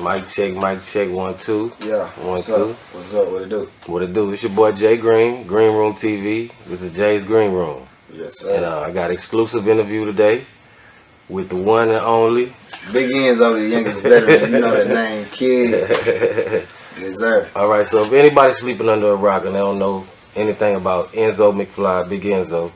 Mic check, 1, 2. Yeah. 1, 2. What's up? What it do? What it do? It's your boy Jay Green, GreenRoom TV. This is Jay's GreenRoom. Yes, sir. And I got exclusive interview today with the one and only Big ENZO, the youngest veteran. You know the name, kid. Yes, sir. All right, so if anybody's sleeping under a rock and they don't know anything about ENZO MCFLY, Big ENZO,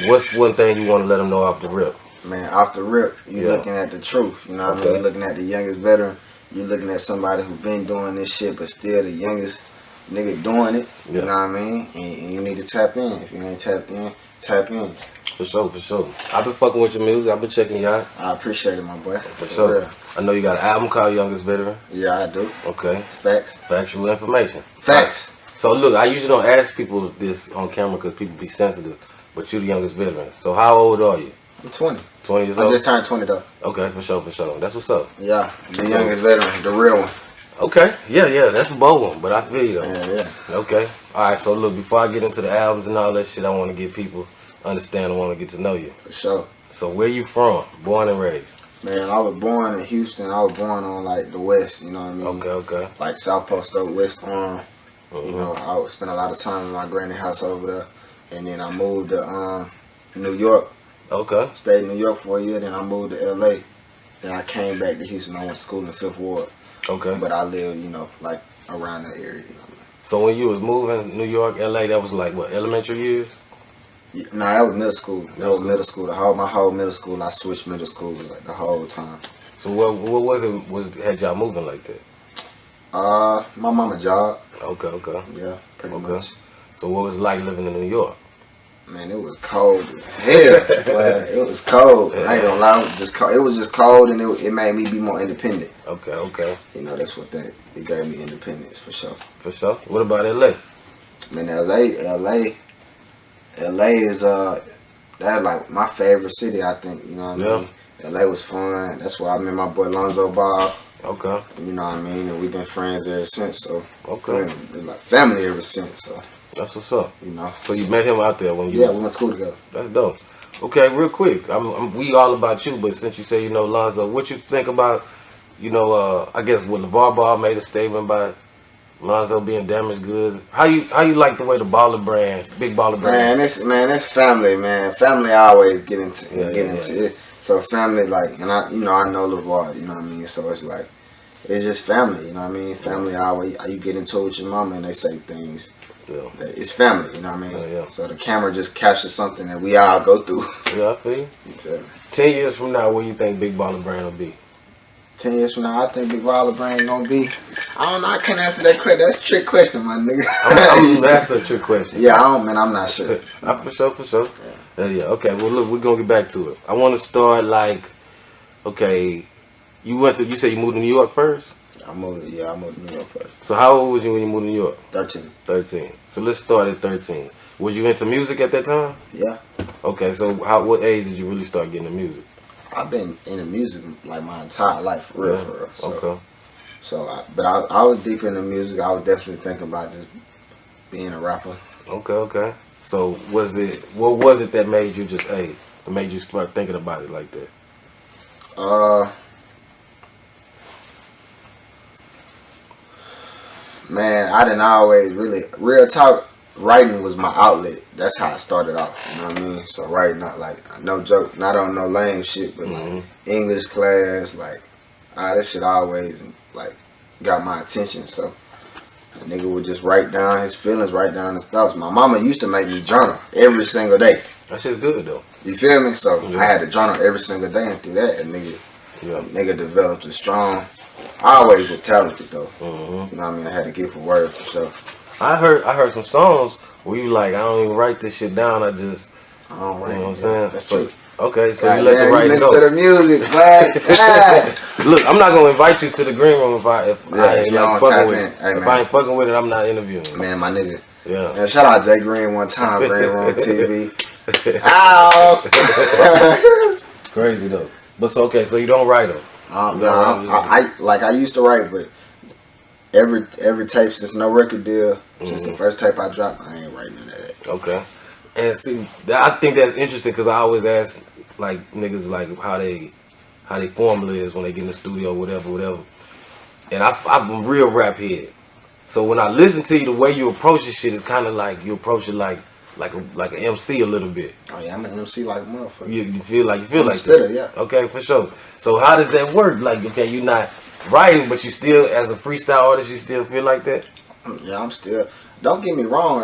what's one thing you want to let them know off the rip? Man, off the rip, you're looking at the truth. You know what I mean? You're looking at the youngest veteran. You're looking at somebody who's been doing this shit, but still the youngest nigga doing it. You know what I mean? And you need to tap in. If you ain't tapped in, tap in. For sure, for sure. I've been fucking with your music. I've been checking you out. I appreciate it, my boy. For sure. Real. I know you got an album called Youngest Veteran. Yeah, I do. Okay. It's facts. Factual information. Facts. So look, I usually don't ask people this on camera because people be sensitive, but you're the youngest veteran. So how old are you? I'm 20. 20 years old? I just turned 20 though. Okay, for sure, for sure. That's what's up. Yeah, the youngest veteran, the real one. Okay, yeah, that's a bold one, but I feel you though. Yeah. Okay. Alright, so look, before I get into the albums and all that shit, I want to get people understand, I want to get to know you. For sure. So where you from? Born and raised? Man, I was born in Houston. I was born on like the west, you know what I mean? Okay. Like South Post Oak, West Arm. You know, I would spend a lot of time in my granny house over there. And then I moved to New York. Okay. Stayed in New York for a year, then I moved to LA. Then I came back to Houston. I went to school in the 5th Ward. Okay. But I lived, you know, like around that area. You know what I mean? So when you was moving New York, LA, that was like what, elementary years? Yeah, nah, that was middle school. That was middle school. My whole middle school, I switched middle school like the whole time. So what was it had y'all moving like that? My mama job. Okay. Yeah, pretty much. So what was it like living in New York? Man, it was cold as hell. It was cold. I ain't gonna lie. It was just cold, and it made me be more independent. Okay. You know, that's what it gave me independence for sure. For sure. What about LA? Man, LA is that like my favorite city. I think, you know what I mean. LA was fun. That's where I met my boy Lonzo Bob. Okay. You know what I mean, and we've been friends ever since. So okay, we're like family ever since. So that's what's up. You know. So you met him out there when you? Yeah, we went to school together. That's dope. Okay, real quick, we all about you, but since you say you know Lonzo, what you think about, you know, I guess when LeVar Ball made a statement about Lonzo being damaged goods, how you like the way the Baller brand, Big Baller brand? Man, it's family, man. Family I always get into it. So family, like, and I know LeVar, you know what I mean. So it's like, it's just family, you know what I mean. Family, you get into it with your mama and they say things. Yeah. It's family, you know what I mean. Yeah. So the camera just captures something that we all go through. Yeah, I feel you. You feel me? 10 years from now, where you think Big Baller brand will be? 10 years from now, I think Big Baller brand gonna be. I don't know. I can't answer that question. That's a trick question, my nigga. I'm asking a trick question. Yeah, I'm not sure. For sure. Yeah. Okay. Well, look, we're gonna get back to it. I want to start like, okay, you said you moved to New York first. I moved to New York first. So how old was you when you moved to New York? 13. 13. So let's start at 13. Was you into music at that time? Yeah. Okay. So what age did you really start getting into music? I've been into music like my entire life, for real. So, okay. So, but I was deep into music. I was definitely thinking about just being a rapper. Okay. So what was it that made you that made you start thinking about it like that? Man, I didn't always real talk. Writing was my outlet. That's how I started off. You know what I mean? So writing, not like no joke, not on no lame shit, but like English class, like that shit always like got my attention. So a nigga would just write down his feelings, write down his thoughts. My mama used to make me journal every single day. That shit's good though. You feel me? So I had to journal every single day, and through that, a nigga developed a strong. I always was talented though. You know what I mean? I had to give a word for sure. I heard some songs where you like, I don't even write this shit down. I don't write. You know what I'm saying? That's true. Okay, so you let the writing listen go. To the music, but Look, I'm not gonna invite you to the green room if I ain't fucking with it. I'm not interviewing. Man, my nigga. Yeah. Man, shout out Jay Green one time, GreenRoom TV. Ow. Crazy though. But so you don't write them. I used to write, but every tape since no record deal, since the first tape I dropped, I ain't writing none of that. Okay. And see, I think that's interesting because I always ask like niggas like how they formula is when they get in the studio, whatever. and I'm a real rap head. So when I listen to you, the way you approach this shit is kind of like you approach it like an MC a little bit. Oh yeah, I'm an MC like a motherfucker. You feel like a spitter, yeah. Okay, for sure. So how does that work? Like, okay, you're not writing, but you still, as a freestyle artist, you still feel like that? Yeah, I'm still. Don't get me wrong.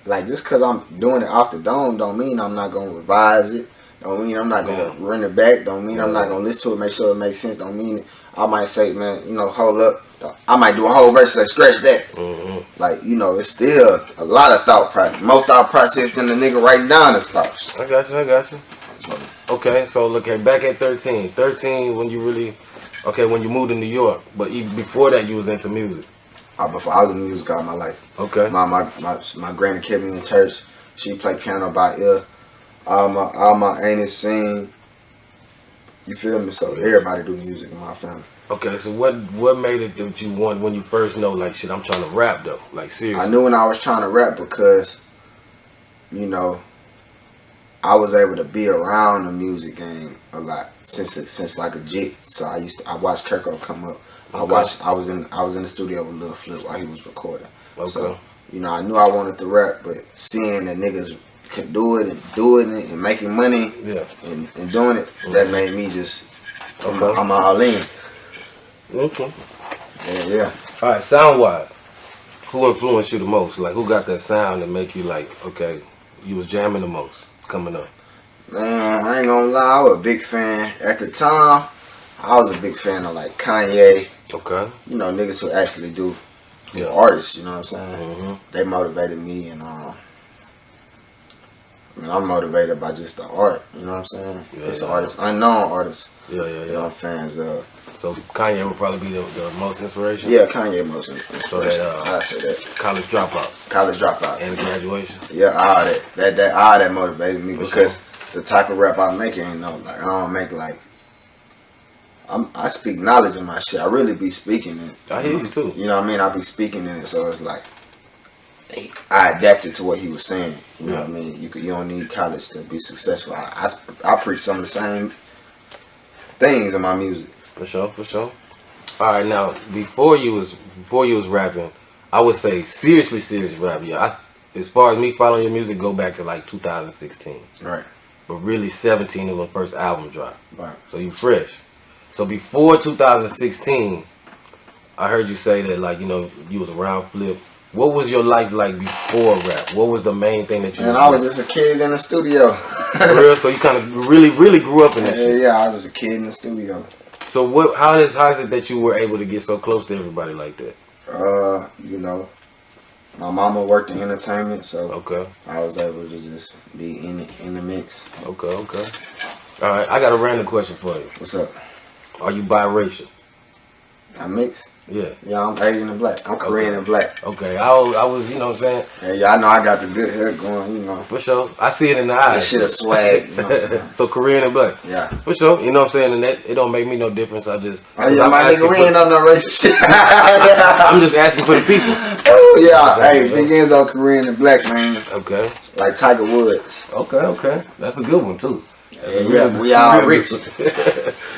Like just cause I'm doing it off the dome, don't mean I'm not gonna revise it. Don't mean I'm not gonna run it back. Don't mean I'm not gonna listen to it, make sure it makes sense. Don't mean I might say, man, you know, hold up. I might do a whole verse and say, scratch that. Like, you know, it's still a lot of thought process. More thought process than the nigga writing down his thoughts. I got you. So, okay, so look, back at 13. 13 when you really, when you moved to New York. But even before that, you was into music. Before I was in music all my life. Okay. My granny kept me in church. She played piano by ear. All my aunties sing. You feel me? So everybody do music in my family. Okay, so what made it that you want when you first know, like, shit, I'm trying to rap though, like, seriously? I knew when I was trying to rap because, you know, I was able to be around the music game a lot since like a jit. So I watched Kirko come up. Okay. I was in the studio with Lil Flip while he was recording. Okay. So, you know, I knew I wanted to rap, but seeing that niggas could do it and making money and doing it, that made me just I'm all in. Okay. Yeah. All right, sound wise, who influenced you the most? Like, who got that sound that make you like, okay, you was jamming the most coming up? Man, I ain't gonna lie, I was a big fan at the time. I was a big fan of like Kanye. Okay. You know, niggas who actually do artists. You know what I'm saying? They motivated me, and I'm motivated by just the art. You know what I'm saying? It's artists, unknown artists. Yeah. You know, I'm fans of. So Kanye would probably be the most inspiration? Yeah, Kanye most inspiration. So that, I say that. College dropout. And graduation. Yeah, all that motivated me because the type of rap I make ain't no, like, I don't make like, I speak knowledge in my shit. I really be speaking it. I hear you too. You know what I mean? I be speaking in it, so it's like, I adapted to what he was saying. You know what I mean? You don't need college to be successful. I preach some of the same things in my music. For sure. All right, now before you was rapping, I would say seriously rap. Yeah, as far as me following your music, go back to like 2016. Right. But really 17 is when the first album dropped. Right. So you fresh. So before 2016, I heard you say that, like, you know, you was around Flip. What was your life like before rap? What was the main thing that you? And I was just a kid in the studio. For real? So you kind of really grew up in that shit. Yeah, I was a kid in the studio. So how is it that you were able to get so close to everybody like that? You know, my mama worked in entertainment, so I was able to just be in the mix. Okay. All right, I got a random question for you. What's up? Are you biracial? I'm mixed. Yeah. Yeah, I'm Asian and black. I'm Korean and black. Okay, I was, you know what I'm saying? Yeah, I know I got the good hair going, you know. For sure. I see it in the eyes. This shit is swag, you know what I'm saying? So Korean and black. Yeah. For sure. You know what I'm saying? And that, it don't make me no difference. I just... Oh, yeah, my nigga, we ain't on no racist shit. I'm just asking for the people. Oh, yeah. Hey, Big ENZO Korean and black, man. Okay. Like Tiger Woods. Okay. That's a good one, too. We all rich.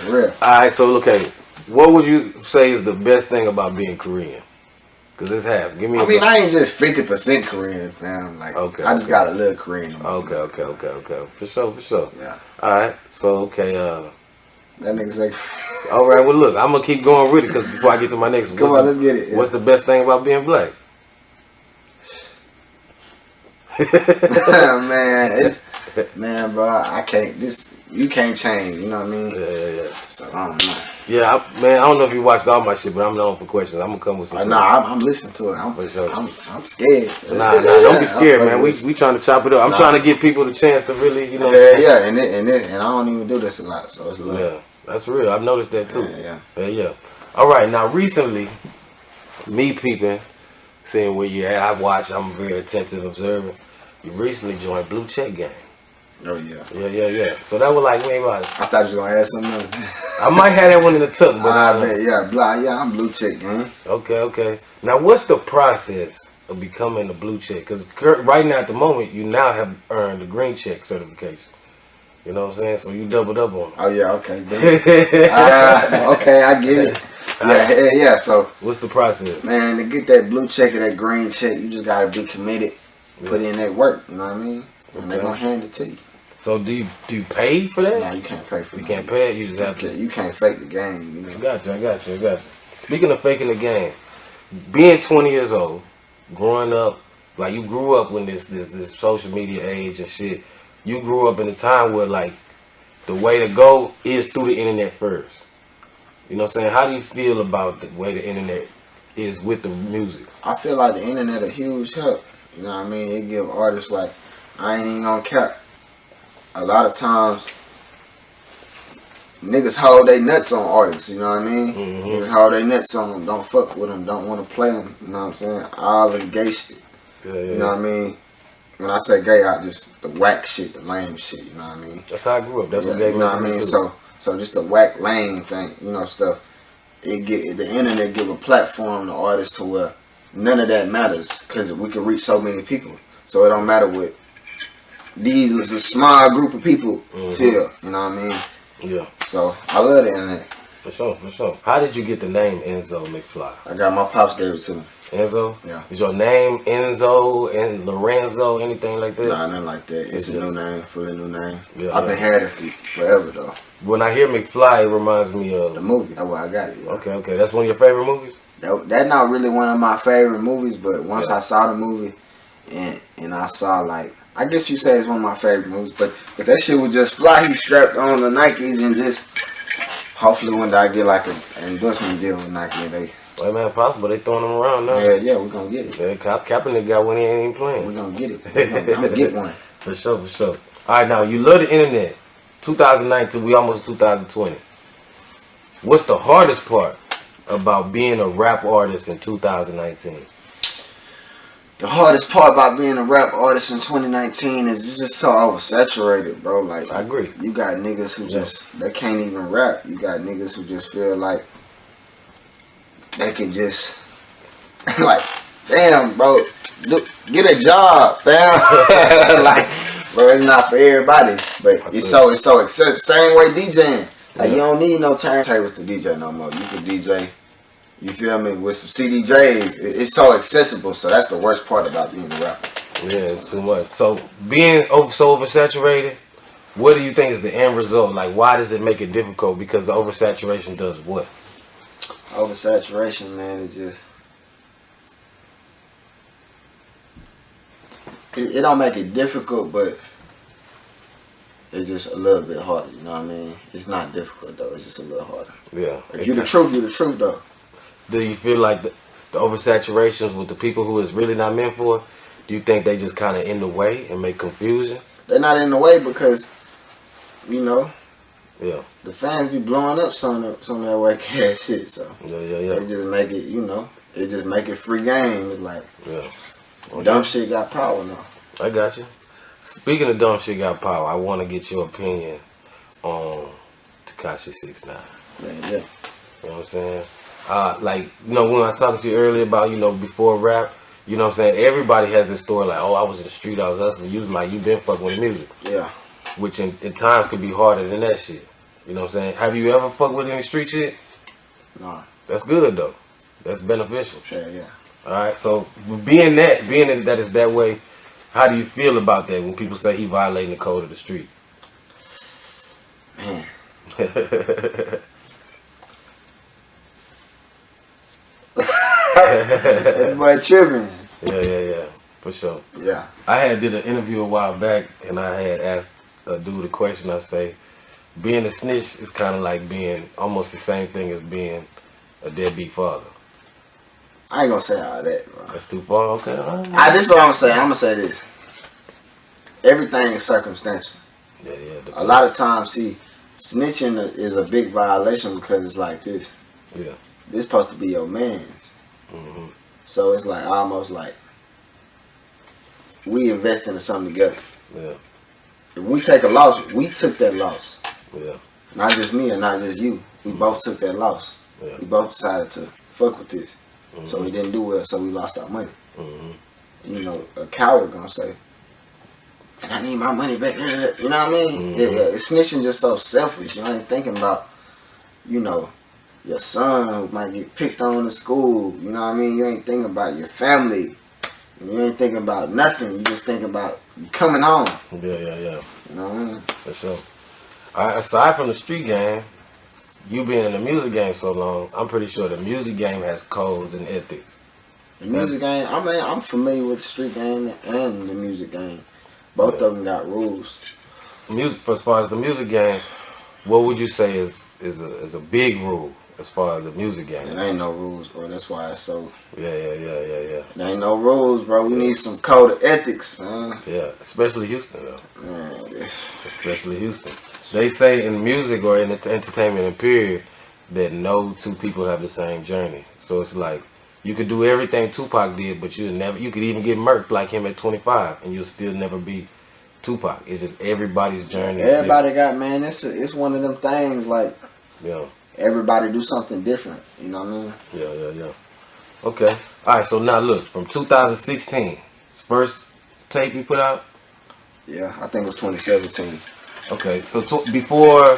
Real. Alright, so okay. What would you say is the best thing about being Korean? Because it's half. Give me I ain't just 50% Korean, fam. Like, I just got a little Korean. Okay. For sure. Yeah. Alright, so okay, that nigga say. Alright, well look, I'm gonna keep going with it because before I get to my next one. Come on, let's get it. Yeah. What's the best thing about being black? Man, bro, I can't. You can't change. You know what I mean? Yeah. So I don't know. Yeah, I don't know if you watched all my shit, but I'm known for questions. I'm gonna come with some. I'm listening to it. I'm scared. Nah, don't be scared, man. We trying to chop it up. I'm trying to give people the chance to really, you know. Yeah, and I don't even do this a lot, so it's a lot. Yeah, that's real. I've noticed that too. Yeah. All right, now recently, me peeping, seeing where you at. I'm very attentive, observing. You recently joined Blue Check Gang. Oh yeah. Yeah. So that was like maybe I thought you were gonna add something. I might have that one in the tuck, but I'm Blue Check Gang. Okay. Now, what's the process of becoming a Blue Check? Because right now, at the moment, you now have earned the Green Check certification. You know what I'm saying? So you doubled up on it. Oh yeah, okay. Okay, I get it. Yeah. So what's the process? man, to get that blue check or that green check, you just gotta be committed, put in that work. You know what I mean? And they gonna hand it to you. So do you pay for that? Nah, you can't pay for it. You can't pay it. You just have to. You can't fake the game. You know? I got you. Speaking of faking the game, being 20 years old, growing up, like you grew up when this social media age and shit. You grew up in a time where like the way to go is through the internet first. You know what I'm saying? How do you feel about the way the internet is with the music? I feel like the internet a huge help. You know what I mean? It give artists like, I ain't even gonna cap. A lot of times, niggas hold they nuts on artists, you know what I mean? Niggas hold they nuts on them, don't fuck with them, don't want to play them, you know what I'm saying? All the gay shit, you know what I mean? When I say gay, I just the whack shit, the lame shit, you know what I mean? That's how I grew up. That's what gay, you know what I mean? So just the whack lame thing, you know, stuff. The internet give a platform to artists to where none of that matters because we can reach so many people. So it don't matter what these is a small group of people feel, you know what I mean? Yeah. So I love the internet. For sure. How did you get the name ENZO MCFLY? I got my pops gave it to me. Enzo? Yeah. Is your name Enzo and Lorenzo, anything like that? Nah, nothing like that. It's a new name, fully new name. Yeah, I've been had it forever though. When I hear McFly, it reminds me of the movie. That's why I got it. Yeah. Okay. That's one of your favorite movies? That not really one of my favorite movies, but once I saw the movie and I saw like, I guess you say it's one of my favorite movies, but that shit would just fly. He strapped on the Nikes and just hopefully one day I get like an endorsement deal with Nike and they. Well, man, possible. They throwing them around now. Yeah, we're gonna get it. Yeah, Kaepernick got one, he ain't even playing. We're gonna get it. I'm gonna get one. For sure. All right, now, you love the internet. It's 2019, we almost 2020. What's the hardest part about being a rap artist in 2019? The hardest part about being a rap artist in 2019 is it's just so oversaturated, bro. Like, I agree. You got niggas who just, they can't even rap. You got niggas who just feel like they can just, like, damn, bro, get a job, fam. Like, bro, it's not for everybody. But it's so accepted. Same way DJing. Like, you don't need no turntables to DJ no more. You can DJ, you feel me, with some CDJs. It's so accessible. So that's the worst part about being a rapper. Yeah, it's too much. So being so oversaturated, what do you think is the end result? Like, why does it make it difficult? Because the oversaturation does what? Oversaturation, man, is just, it don't make it difficult, but it's just a little bit harder, you know what I mean? It's not difficult though, it's just a little harder. Yeah. If you're the truth, you're the truth though. Do you feel like the oversaturations with the people who it's really not meant for, do you think they just kind of in the way and make confusion? They're not in the way because, you know, yeah, the fans be blowing up some of that whack ass shit, so yeah. They just make it, you know, it just make it free game. It's like, yeah, dumb shit got power now. I got you. Speaking of dumb shit got power, I want to get your opinion on Tekashi 6ix9ine. Yeah. You know what I'm saying? Like, you know, when I was talking to you earlier about, you know, before rap, you know what I'm saying? Everybody has this story like, oh, I was in the street, I was hustling. You was like, you been fucking with music. Yeah. Which in times could be harder than that shit. You know what I'm saying? Have you ever fucked with any street shit? Nah. That's good though. That's beneficial. Yeah. Alright, so being that it's that way, how do you feel about that when people say he violating the code of the streets? Man. That boy tripping. Yeah. For sure. Yeah. I did an interview a while back and I had asked a dude a question. I say, being a snitch is kind of like being almost the same thing as being a deadbeat father. I ain't gonna say all that, bro. That's too far? Okay. This is what I'm gonna say. I'm gonna say this. Everything is circumstantial. Yeah. A lot of times, see, snitching is a big violation because it's like this. Yeah. This supposed to be your man's. Mm-hmm. So it's like almost like we invest into something together. Yeah. If we take a loss, we took that loss. Yeah. Not just me and not just you. We both took that loss. Yeah. We both decided to fuck with this. Mm-hmm. So we didn't do well, so we lost our money. Mm-hmm. You know, a coward gonna say, and I need my money back. You know what I mean? Mm-hmm. Yeah. Snitching just so selfish. You ain't thinking about, you know, your son who might get picked on in school. You know what I mean? You ain't thinking about your family. You ain't thinking about nothing. You just thinking about you coming home. Yeah. You know what I mean? For sure. Aside from the street game, you being in the music game so long, I'm pretty sure the music game has codes and ethics. The music game, I mean, I'm familiar with the street game and the music game. Both of them got rules. Music, as far as the music game, what would you say is a big rule as far as the music game? There ain't no rules, bro. That's why it's so. Yeah. There ain't no rules, bro. We need some code of ethics, man. Yeah, especially Houston, though. Man, Especially Houston. They say in music or in the entertainment and period that no two people have the same journey. So it's like you could do everything Tupac did, but you could even get murked like him at 25, and you'll still never be Tupac. It's just everybody's journey. everybody got, man. It's one of them things like. Yeah. Everybody do something different. You know what I mean? Yeah. Okay. All right. So now look, from 2016, first tape you put out. Yeah, I think it was 2017. Okay. So before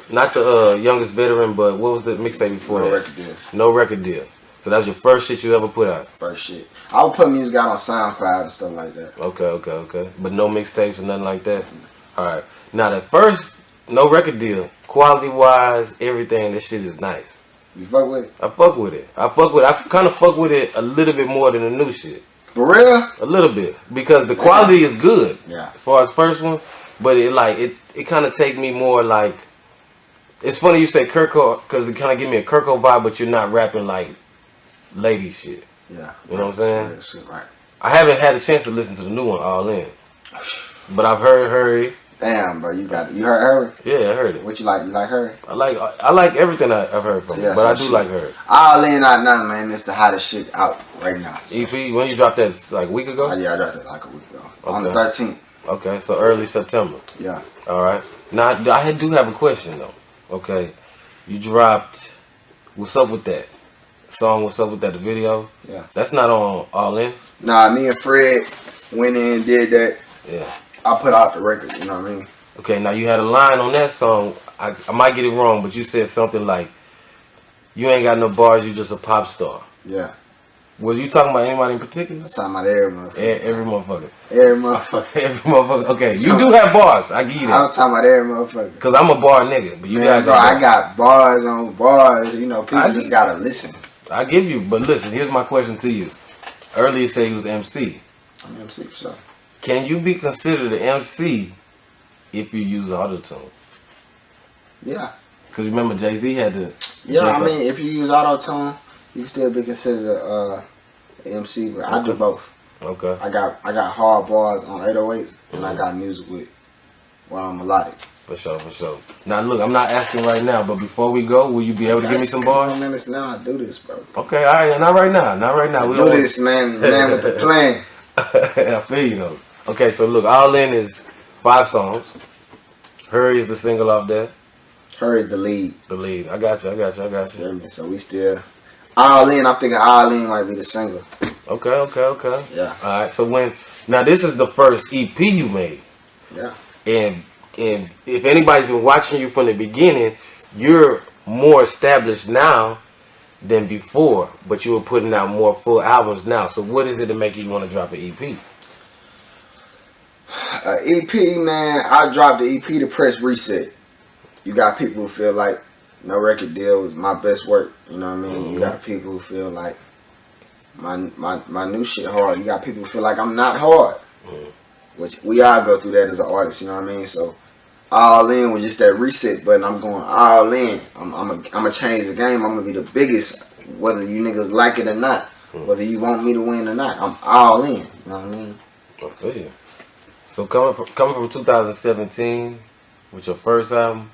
not the youngest veteran, but what was the mixtape before that? Record deal. No record deal. So that's your first shit you ever put out. First shit. I would put music out on SoundCloud and stuff like that. Okay. But no mixtapes or nothing like that. All right. Now that first no record deal, quality wise, everything, this shit is nice. You fuck with it? I fuck with it. I kind of fuck with it a little bit more than the new shit. For real? A little bit, because the quality is good. Yeah. As far as first one, but it kind of take me more like. It's funny you say Kirko, because it kind of give me a Kirko vibe, but you're not rapping like lady shit. Yeah. You know what I'm saying? Shit, right. I haven't had a chance to listen to the new one all in, but I've heard Hurry. Damn, bro, you got it. You heard her? Yeah, I heard it. What you like? You like her? I like everything I've heard from her, but I do like her. All in, not nothing, man. It's the hottest shit out right now. So. EP, when you dropped that, like a week ago? Yeah, I dropped it like a week ago. Okay. On the 13th. Okay, so early September. Yeah. All right. Now, I do have a question, though. Okay. You dropped What's Up With That? Song What's Up With That, the video? Yeah. That's not on All In? Nah, me and Fred went in, did that. Yeah. I put out the record, you know what I mean? Okay, now you had a line on that song. I might get it wrong, but you said something like, you ain't got no bars, you just a pop star. Yeah. Was you talking about anybody in particular? I'm talking about every motherfucker. Every motherfucker. Every motherfucker. Every motherfucker. Okay, you do have bars. I give you that. I'm talking about every motherfucker. Because I'm a bar nigga. But you Man, bro, got I got bars on bars. You know, people just gotta listen. I give you. But listen, here's my question to you. Earlier you said you was MC. I'm MC for sure. Can you be considered an MC if you use auto-tune? Yeah. Because remember, Jay-Z had to... Yeah, I mean, if you use auto-tune, you can still be considered an MC, but I do both. Okay. I got hard bars on 808s, and I got music with melodic. For sure. Now, look, I'm not asking right now, but before we go, will you be able to give me some bars? Minutes now, I do this, bro. Okay, all right, not right now. We do this, man with the plan. I feel you, though. Okay, so look, All In is 5 songs. Hurry is the single off that. Hurry is the lead. The lead. I got you. So we still... All In, I'm thinking All In might be the single. Okay. Yeah. All right, so now this is the first EP you made. Yeah. And if anybody's been watching you from the beginning, you're more established now than before, but you were putting out more full albums now. So what is it to make you want to drop an EP? EP, man, I dropped the EP to press reset. You got people who feel like No Record Deal was my best work. You know what I mean? Mm-hmm. You got people who feel like my new shit hard. You got people who feel like I'm not hard. Mm-hmm. Which we all go through that as an artist, you know what I mean? So All In was just that reset button. I'm going all in. I'm gonna change the game. I'm gonna be the biggest, whether you niggas like it or not. Mm-hmm. Whether you want me to win or not. I'm all in. You know what I mean? I feel you. So coming from 2017 with your first album,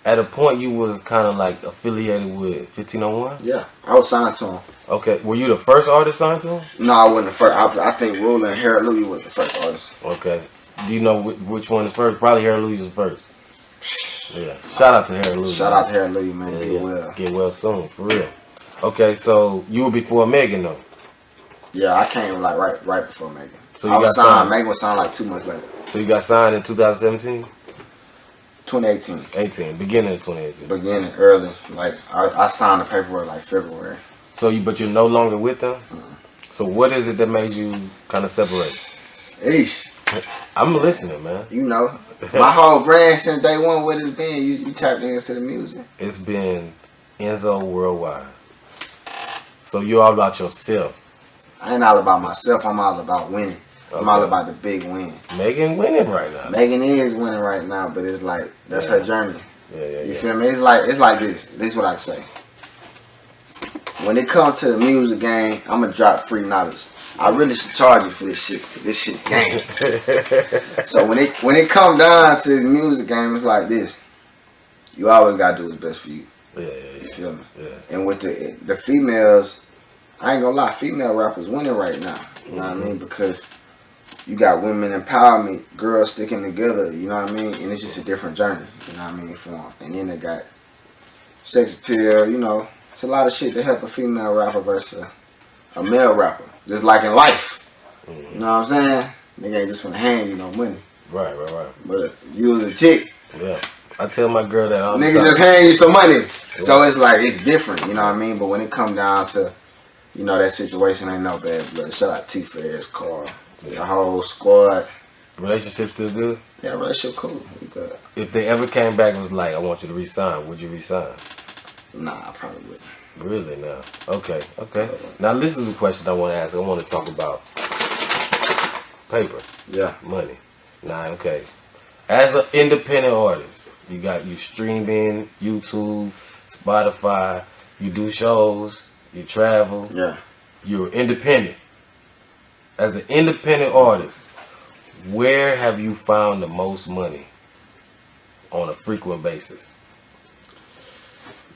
at a point you was kind of like affiliated with 1501? Yeah, I was signed to him. Okay, were you the first artist signed to him? No, I wasn't the first. I think Ruler and Harold Louie was the first artist. Okay, do you know which one is first? Probably Harold Louie was first. Yeah, shout out to Harold Louie. Shout out to Harold Louie, man. Yeah, Get well. Get well soon, for real. Okay, so you were before Megan though. Yeah, I came like right before Megan. So I was signed. Megan was signed like 2 months later. So you got signed in 2017? 2018. 18, beginning of 2018. Beginning early. Like I signed the paperwork like February. So but you're no longer with them? So what is it that made you kind of separate? Eesh. I'm listening, man. You know, my whole brand since day one, what it's been, you tapped into the music. It's been ENZO Worldwide. So you're all about yourself. I ain't all about myself. I'm all about winning. I'm all about the big win. Megan winning right now. Megan is winning right now, but it's like that's her journey. You feel me? It's like this. This is what I say. When it comes to the music game, I'm gonna drop free knowledge. I really should charge you for this shit. This shit game. So when it come down to the music game, it's like this. You always gotta do what's best for you. You feel me? And with the females, I ain't gonna lie, female rappers winning right now. You know what I mean? Because you got women empowerment, girls sticking together. You know what I mean? And it's just a different journey. You know what I mean? For them. And then they got sex appeal. You know, it's a lot of shit to help a female rapper versus a male rapper. Just like in life. You know what I'm saying? Nigga ain't just finna hand you no money. Right. But if you was a chick. Yeah. I tell my girl that all the time. Nigga just hand you some money. Yeah. So it's like, it's different. You know what I mean? But when it come down to, you know, that situation ain't no bad blood. Shout out T-Fairs, Carl. The whole squad. Relationship still good? Yeah, relationship cool. We good. If they ever came back and was like, I want you to resign, would you resign? Nah, I probably wouldn't. Really now? Okay. Now this is a question I want to ask. I want to talk about paper. Yeah. Money. Now, okay. As an independent artist, you streaming, YouTube, Spotify, you do shows, you travel. Yeah. You're independent. As an independent artist, where have you found the most money on a frequent basis?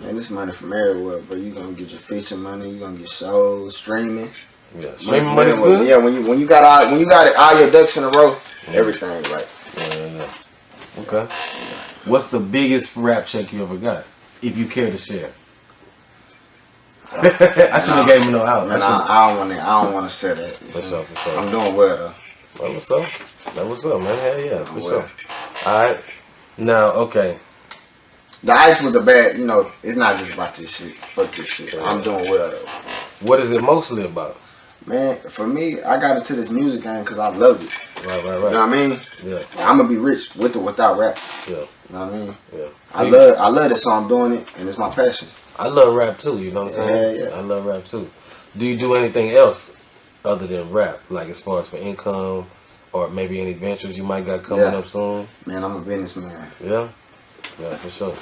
Man, this money from everywhere, but you gonna get your feature money, you gonna get shows, streaming. Yeah, streaming money is good. Yeah, when you got all your ducks in a row, everything right. Yeah. Okay. What's the biggest rap check you ever got, if you care to share? I should have gave him no out. Man, I don't want to say that. For sure. I'm doing well though. That what's up, man. Hell yeah, for sure. All right. Now, okay. The ice was a bad, you know, it's not just about this shit. Fuck this shit. I'm doing well though. What is it mostly about? Man, for me, I got into this music game because I love it. Right. You know what I mean? Yeah. I'm gonna be rich with or without rap. Yeah. You know what I mean? Yeah. I love it, so I'm doing it, and it's my passion. I love rap too, you know what I'm saying? Yeah. I love rap too. Do you do anything else other than rap? Like as far as for income or maybe any ventures you might got coming up soon? Man, I'm a businessman. Yeah? Yeah, for sure.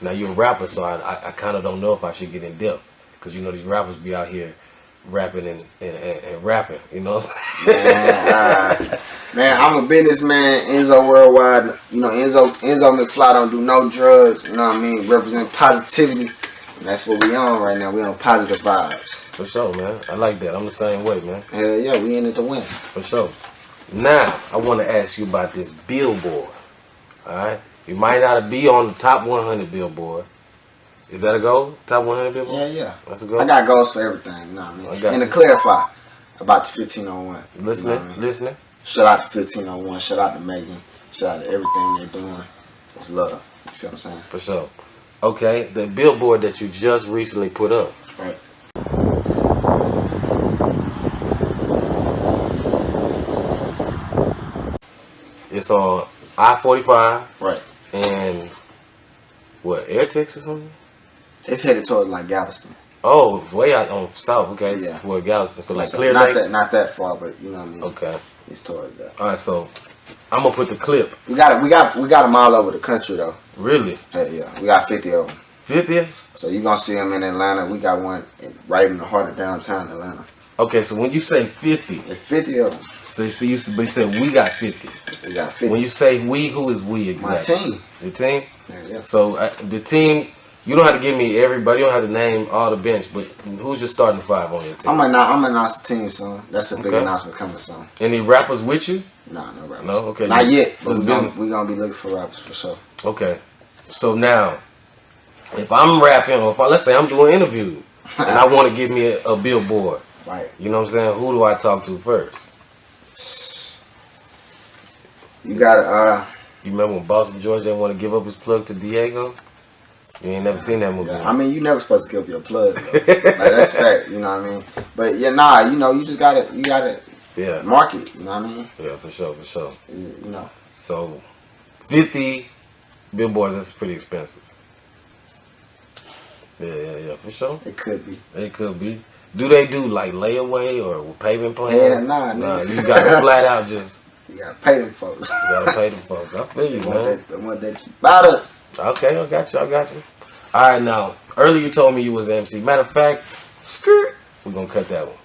Now you're a rapper, so I kind of don't know if I should get in depth. Because you know these rappers be out here rapping and rapping, you know what I'm saying? Man, I'm a businessman, ENZO Worldwide. You know, ENZO MCFLY don't do no drugs, you know what I mean? Represent positivity. And that's what we on right now. We on positive vibes. For sure, man. I like that. I'm the same way, man. Hell yeah, we in it to win. For sure. Now, I want to ask you about this billboard. Alright? You might not be on the top 100 billboard. Is that a goal? Top 100 billboard? Yeah. That's a goal? I got goals for everything, you know what I mean? And to clarify about the 1501. Listening? You know what I mean? Listening? Shout out to 1501. Shout out to Megan. Shout out to everything they're doing. It's love. You feel what I'm saying? For sure. Okay, the billboard that you just recently put up. Right. It's on I-45. Right. And what, Airtex or something? It's headed towards like Galveston. Oh, it's way out on south. Okay, Yeah. It's toward Galveston. So like So Clear Lake. not that far, but you know what I mean. Okay. It's towards that. All right, so I'm gonna put the clip. We got them all over the country though. Really? Hey, yeah, we got 50 of them. 50? So you gonna see them in Atlanta. We got one right in the heart of downtown Atlanta. Okay, so when you say 50, It's 50 of them. so you said we got 50. We got 50. When you say we, who is we exactly? My team. The team? Yeah. So the team, you don't have to give me everybody. You don't have to name all the bench, but who's your starting five on your team? I'm gonna announce the team soon. That's a big Okay. announcement coming soon. Any rappers with you? Nah, no rappers. No? Okay. Not yet, but This we gonna be looking for rappers for sure. Okay. So now, if I'm rapping, or let's say I'm doing an interview, and I want to give me a billboard, Right. you know what I'm saying? Who do I talk to first? You gotta You remember when Boston George didn't want to give up his plug to Diego? You ain't never seen that movie. Yeah. I mean, you never supposed to give up your plug. Like, that's fact. You know what I mean? But yeah, nah. You know, you just gotta market. You know what I mean? Yeah, for sure. You know. So, 50 billboards. That's pretty expensive. Yeah, for sure. It could be. Do they do like layaway or payment plans? Yeah, nah. You gotta flat out just. You gotta pay them folks. I feel you, man. They want that better. Okay, I got you. All right, now, earlier you told me you was an MC. Matter of fact, skirt, we're going to cut that one.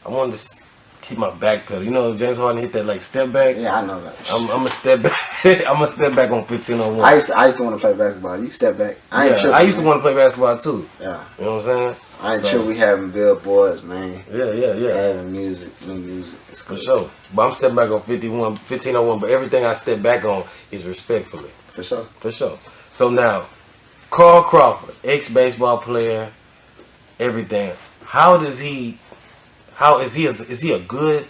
I wanted to keep my back pedal. You know, James Harden hit that, like, step back. Yeah, I know that. I'm going to step back. I'm going to step back on 1501. I used to want to play basketball. You step back. I ain't tripping. I used to want to play basketball, too. Yeah. You know what I'm saying? I ain't sure we having billboards, man. Yeah. Having music, new music. It's For sure. But I'm stepping back on 1501, but everything I step back on is respectfully. For sure. So now, Carl Crawford, ex-baseball player, everything. Is he a good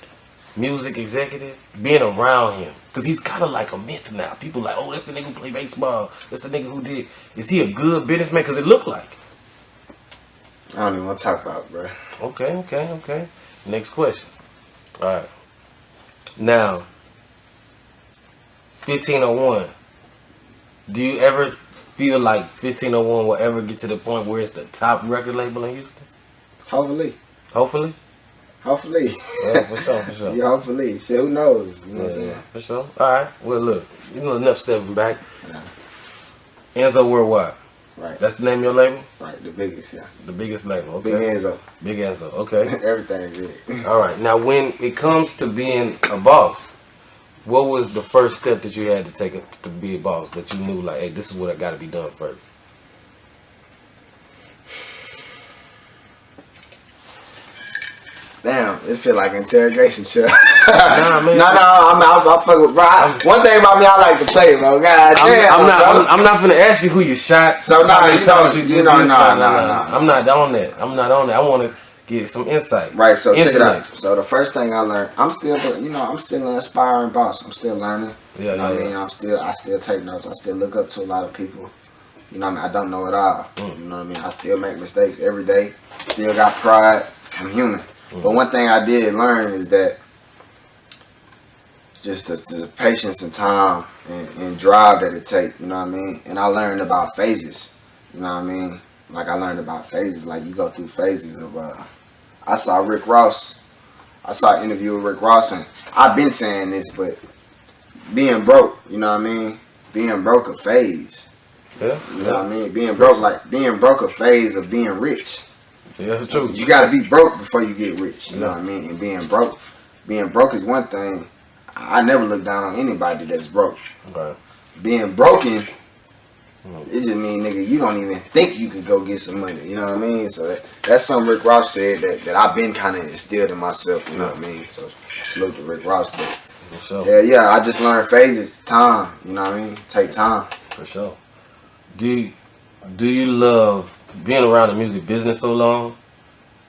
music executive? Being around him, because he's kind of like a myth now. People like, oh, that's the nigga who played baseball. That's the nigga who did. Is he a good businessman? Because it looked like. I don't even want to talk about it, bro. Okay. Next question. All right. Now, 1501. Do you ever feel like 1501 will ever get to the point where it's the top record label in Houston? Hopefully. Yeah, for sure. Yeah, hopefully. Shit, who knows? You know what I'm saying? For sure. All right. Well, look, enough stepping back. Yeah. ENZO Worldwide. Right. That's the name of your label? Right, the biggest, yeah. The biggest label, okay. Big ENZO. Okay. Everything big. All right. Now, when it comes to being a boss, what was the first step that you had to take to be a boss that you knew, like, hey, this is what I got to be done first? Damn, it feel like interrogation shit. Nah, man. I fuck with bro. One thing about me, I like to play, bro. God damn, I'm not finna ask you who you shot. So nah. I'm not on that. I want to get some insight. Right. So check it out. So the first thing I learned, I'm still an aspiring boss. I'm still learning. Yeah, you know what I mean? I still take notes. I still look up to a lot of people. You know what I mean? I don't know it all. You know what I mean? I still make mistakes every day. Still got pride. I'm human. But one thing I did learn is that just the patience and time and drive that it takes, you know what I mean? And I learned about phases, you know what I mean? Like I learned about phases, like you go through phases of, I saw an interview with Rick Ross, and I've been saying this, but being broke, you know what I mean? Being broke a phase. Yeah. You know what I mean? Being broke a phase of being rich. Yeah, that's true. You gotta be broke before you get rich. You know what I mean? And being broke is one thing. I never look down on anybody that's broke. Right. Being broken, it just mean, nigga, you don't even think you could go get some money. You know what I mean? So that's something Rick Ross said that I've been kind of instilled in myself. You know what I mean? So salute to Rick Ross. But for sure. Yeah, I just learned phases, time. You know what I mean? Take time. For sure. Do you love being around the music business so long?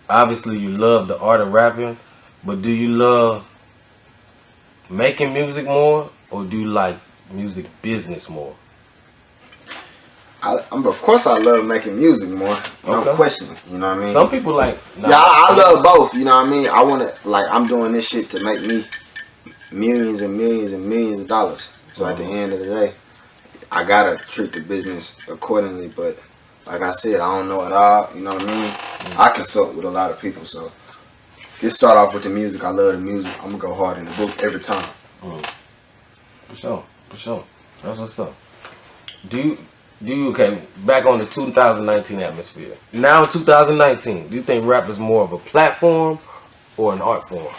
Obviously you love the art of rapping, but do you love making music more, or do you like music business more? Of course I love making music more, no question. You know what I mean? Some people like I love both. You know what I mean? I want to, like, I'm doing this shit to make me millions and millions and millions of dollars. So at the end of the day, I gotta treat the business accordingly. But like I said, I don't know it all. You know what I mean? I consult with a lot of people, so it start off with the music. I love the music. I'm gonna go hard in the book every time. For sure. That's what's up. Do you okay? Back on the 2019 atmosphere. Now in 2019, do you think rap is more of a platform or an art form?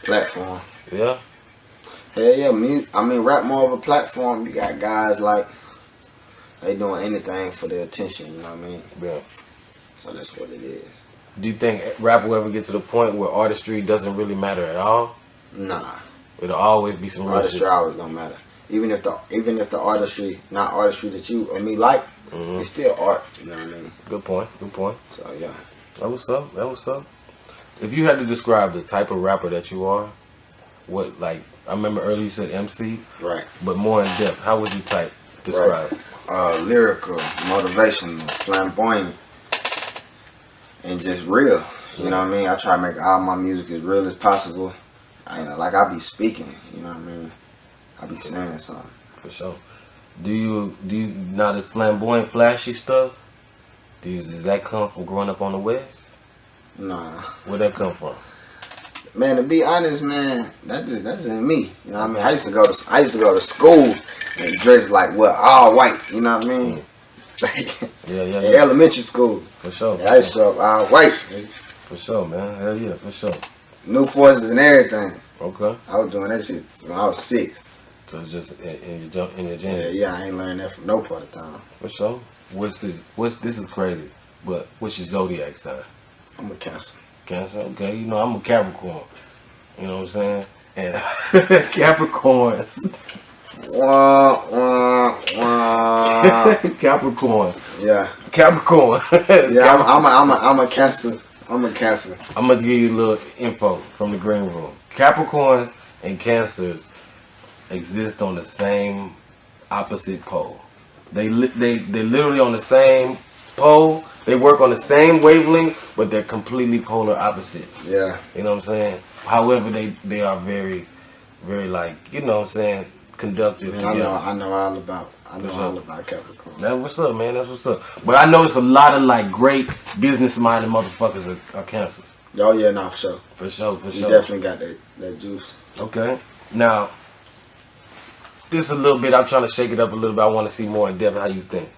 Platform. Yeah. Hell yeah, I mean, rap more of a platform. You got guys like, they doing anything for their attention, you know what I mean? Yeah. So that's what it is. Do you think rap will ever get to the point where artistry doesn't really matter at all? Nah. It'll always be some artistry always gonna matter. Even if the artistry, not artistry that you or me like, it's still art, you know what I mean? Good point. So yeah. That was up. If you had to describe the type of rapper that you are, What, like, I remember earlier you said MC, Right. but more in depth. How would you describe? Lyrical, motivational, flamboyant, and just real. You know what I mean? I try to make all my music as real as possible. Like I be speaking, you know what I mean? I be saying something. For sure. Do you not the flamboyant, flashy stuff? Does that come from growing up on the West? Nah. Where'd that come from? Man, to be honest, man, that's in me. You know what I mean? I used to go to school and dress like all white. You know what I mean? Like in elementary school. For sure. Yeah, I used to show up all white. For sure, man. Hell yeah, for sure. New forces and everything. Okay. I was doing that shit when I was 6. So it's just in your genes. Yeah, I ain't learned that from no part of time. For sure. This is crazy, but what's your zodiac sign? I'm a Cancer. Cancer, okay. You know, I'm a Capricorn. You know what I'm saying? And Capricorns. Capricorns. Yeah. Capricorn. Yeah, I'm a Cancer. I'm a Cancer. I'm gonna give you a little info from the Green Room. Capricorns and Cancers exist on the same opposite pole. They literally on the same pole. They work on the same wavelength, but they're completely polar opposites. Yeah. You know what I'm saying? However, they are very, very, like, you know what I'm saying, conductive together. I know all about Capricorn. That's what's up, man. That's what's up. But I notice a lot of, like, great business-minded motherfuckers are Cancers. Oh, yeah, nah, for sure. For sure, for You sure. definitely got that juice. Okay. Now, this a little bit, I'm trying to shake it up a little bit. I want to see more in depth how you think.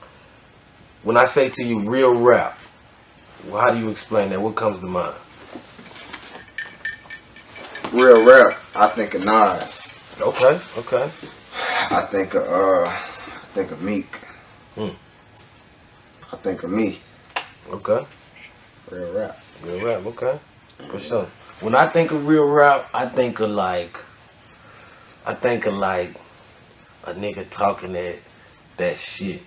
When I say to you real rap, well, how do you explain that? What comes to mind? Real rap, I think of Nas. Okay, okay. I think of Meek. I think of me. Okay. Real rap. Real rap, okay. For sure. When I think of real rap, I think of like a nigga talking that shit.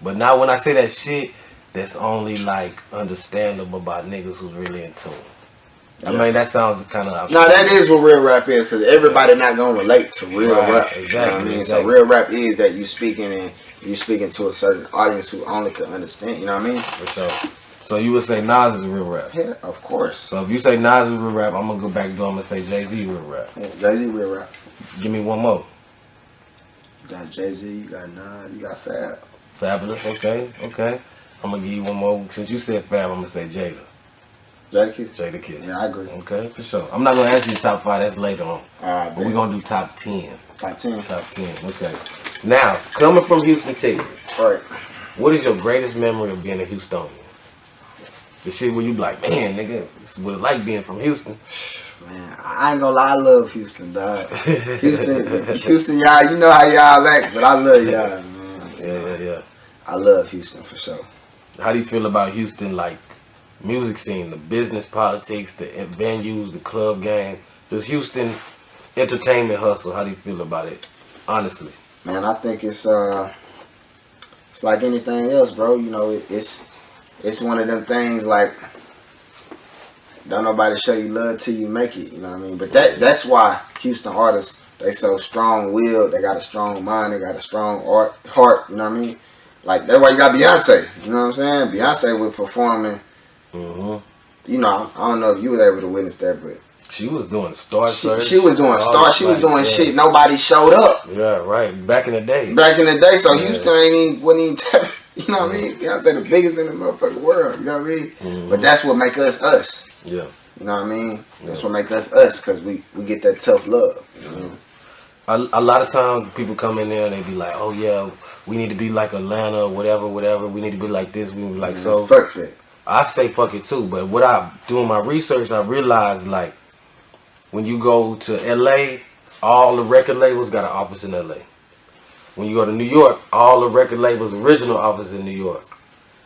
But now when I say that shit, that's only like understandable by niggas who's really in tune. I mean, that sounds kind of... No, that is what real rap is, because everybody not going to relate to real rap. Exactly. You know what I mean? Exactly. So real rap is that you speaking to a certain audience who only can understand. You know what I mean? For sure. So you would say Nas is real rap? Yeah, of course. So if you say Nas is real rap, I'm going to go back door. I'm going to say Jay-Z real rap. Yeah, Jay-Z real rap. Give me one more. You got Jay-Z, you got Nas, you got Fab. Fabulous, okay. I'm going to give you one more. Since you said Fab, I'm going to say Jada. Jadakiss? Jadakiss. Yeah, I agree. Okay, for sure. I'm not going to ask you top 5, that's later on. Alright, but we're going to do top 10. Top 10? Top 10, okay. Now, coming from Houston, Texas. Right. What is your greatest memory of being a Houstonian? The shit where you be like, man, nigga, this is what it's like being from Houston. Man, I ain't gonna lie, I love Houston, dog. Houston, y'all, you know how y'all act, but I love y'all, man. Yeah. I love Houston for sure. How do you feel about Houston, like, music scene, the business politics, the venues, the club game, just Houston entertainment hustle? How do you feel about it, honestly? Man, I think it's like anything else, bro. You know, it's one of them things like don't nobody show you love till you make it. You know what I mean? But that's why Houston artists, they so strong-willed. They got a strong mind. They got a strong heart. You know what I mean? Like that's why you got Beyonce. You know what I'm saying? Beyonce was performing. You know, I don't know if you were able to witness that, but she was doing Star Search. She was doing Star. She was doing shit. Nobody showed up. Yeah, right. Back in the day. So Houston wasn't even tapping. You know what I mean? Beyonce the biggest in the motherfucking world. You know what I mean? But that's what make us us. Yeah. You know what I mean? That's what make us us, because we get that tough love. You know? A lot of times people come in there and they be like, oh yeah, we need to be like Atlanta or whatever. We need to be like this. We need to be like so. Fuck that. I say fuck it too, but what I doing my research, I realized like when you go to LA, all the record labels got an office in LA. When you go to New York, all the record labels' original office in New York.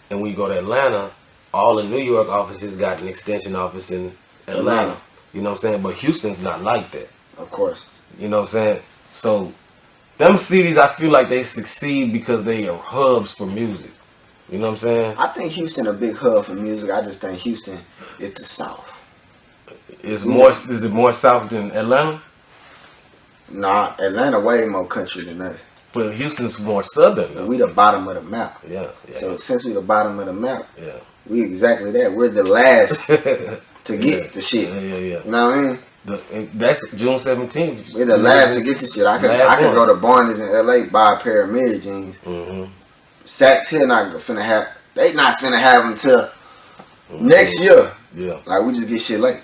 And when you go to Atlanta, all the New York offices got an extension office in Atlanta. You know what I'm saying? But Houston's not like that. Of course. You know what I'm saying? So them cities, I feel like they succeed because they are hubs for music. You know what I'm saying? I think Houston a big hub for music. I just think Houston is the South. Is it more south than Atlanta? Nah, Atlanta way more country than us. But Houston's more southern though. We the bottom of the map. Yeah. So since we the bottom of the map, yeah. we exactly that. We're the last to get the shit. Yeah. You know what I mean? That's June 17th. We're the last to get the shit. I could go to Barnes in LA, buy a pair of mirror jeans. Saks here they not finna have them till next year. Yeah. Like we just get shit late.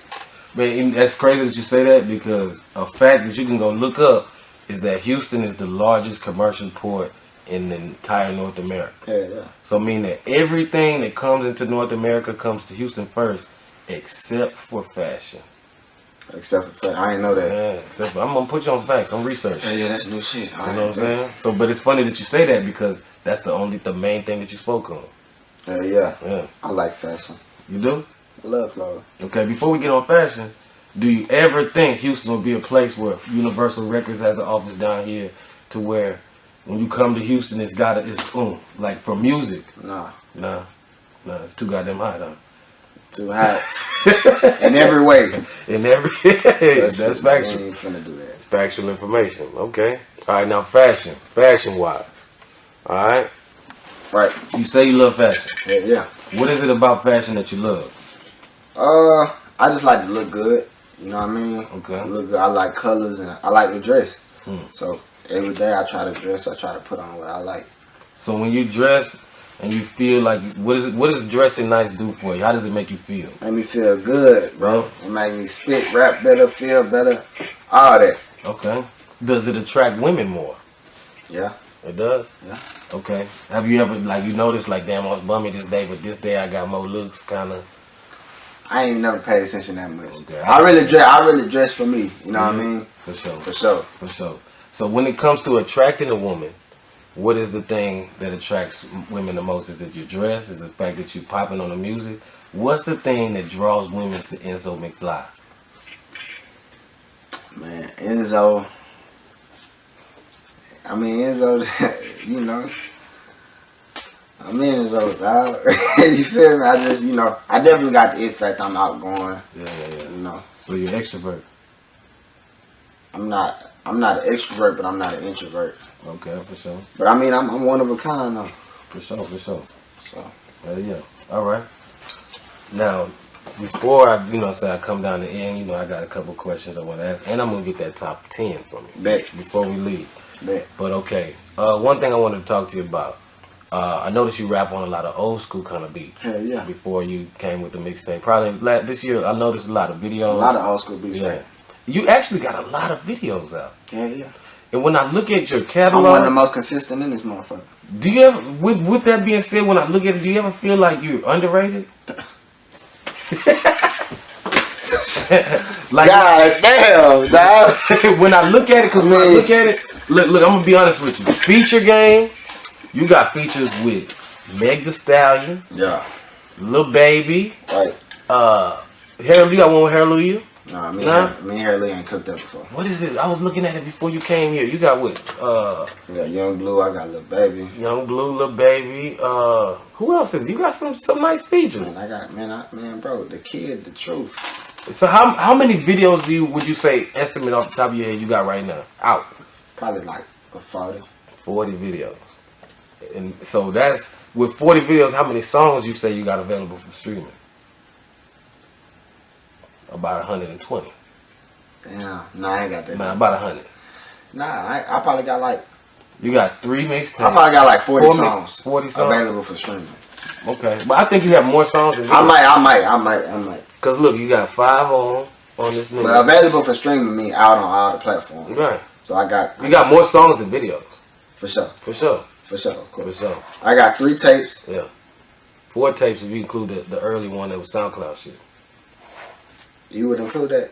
Man, that's crazy that you say that, because a fact that you can go look up is that Houston is the largest commercial port in the entire North America. Yeah. So meaning that everything that comes into North America comes to Houston first, except for fashion. Except for I didn't know that. Yeah, except for, I'm gonna put you on facts. I'm researching. Yeah, that's new shit. You know what I'm saying? So, but it's funny that you say that, because that's the main thing that you spoke on. Yeah. I like fashion. You do? I love clothes. Okay, before we get on fashion, do you ever think Houston will be a place where Universal Records has an office down here, to where when you come to Houston, it's like for music? Nah, it's too goddamn hot, huh? Too hot. In every way. In every that's factual. I ain't finna do that. It's factual information. Okay. All right, now fashion wise. All right. Right. You say you love fashion. Yeah. What is it about fashion that you love? I just like to look good. You know what I mean? Okay. Look good. I like colors and I like to dress. So every day I try to dress. I try to put on what I like. So when you dress and you feel like, what does dressing nice do for you? How does it make you feel? Make me feel good, bro. It make me spit, rap better, feel better, all that. Okay. Does it attract women more? Yeah. It does? Yeah. Okay. Have you ever, you noticed, damn, I was bummy this day, but this day I got more looks, kind of? I ain't never paid attention that much. Okay. I really dress for me. You know what I mean? For sure. For sure. For sure. So when it comes to attracting a woman, what is the thing that attracts women the most? Is it your dress? Is it the fact that you popping on the music? What's the thing that draws women to ENZO MCFLY? Man, ENZO. I mean, ENZO, you know. I'm ENZO, dog. You feel me? I just, I definitely got the it fact. I'm outgoing. Yeah. You know. So you're an extrovert? I'm not an extrovert, but I'm not an introvert. Okay, for sure. But I mean, I'm one of a kind, though. For sure. So. Yeah. All right. Now, before I come down the end, I got a couple questions I want to ask, and I'm gonna get that top 10 from you. Bet. Before we leave. Bet. But okay, one thing I wanted to talk to you about. I noticed you rap on a lot of old school kind of beats. Hell yeah. Before you came with the mixtape, probably this year, I noticed a lot of videos. A lot of old school beats. Yeah. Right? You actually got a lot of videos out. Yeah. And when I look at your catalog, I'm one of the most consistent in this motherfucker. Do you ever, with that being said, when I look at it, do you ever feel like you're underrated? God damn, dog. When I look at it, because when I look at it, look, I'm gonna be honest with you. Feature game, you got features with Meg Thee Stallion, Lil Baby, right? You got one with Hallelujah? Nah, me and Harley ain't cooked up before. What is it? I was looking at it before you came here. You got what? We got Young Blue. I got Lil Baby. Young Blue, Lil Baby. Who else is? You got some nice features. Bro, the kid, the truth. So how many videos would you say, estimate off the top of your head, you got right now out? Probably like a 40. 40 videos. And so that's with 40 videos. How many songs you say you got available for streaming? About 120. Damn. Nah, I ain't got that. Man, about 100. Nah, I probably got like. You got 3 mixtapes. I probably got like 40 songs. 40 songs available for streaming. Okay, but I think you have more songs than me. I might. Cause look, you got 5 on this new. But available for streaming mean out on all the platforms. Right. So I got. You got more songs than videos. For sure. For sure. For sure. Of course. For sure. I got 3 tapes. Yeah. 4 tapes if you include the early one that was SoundCloud shit. You would include that?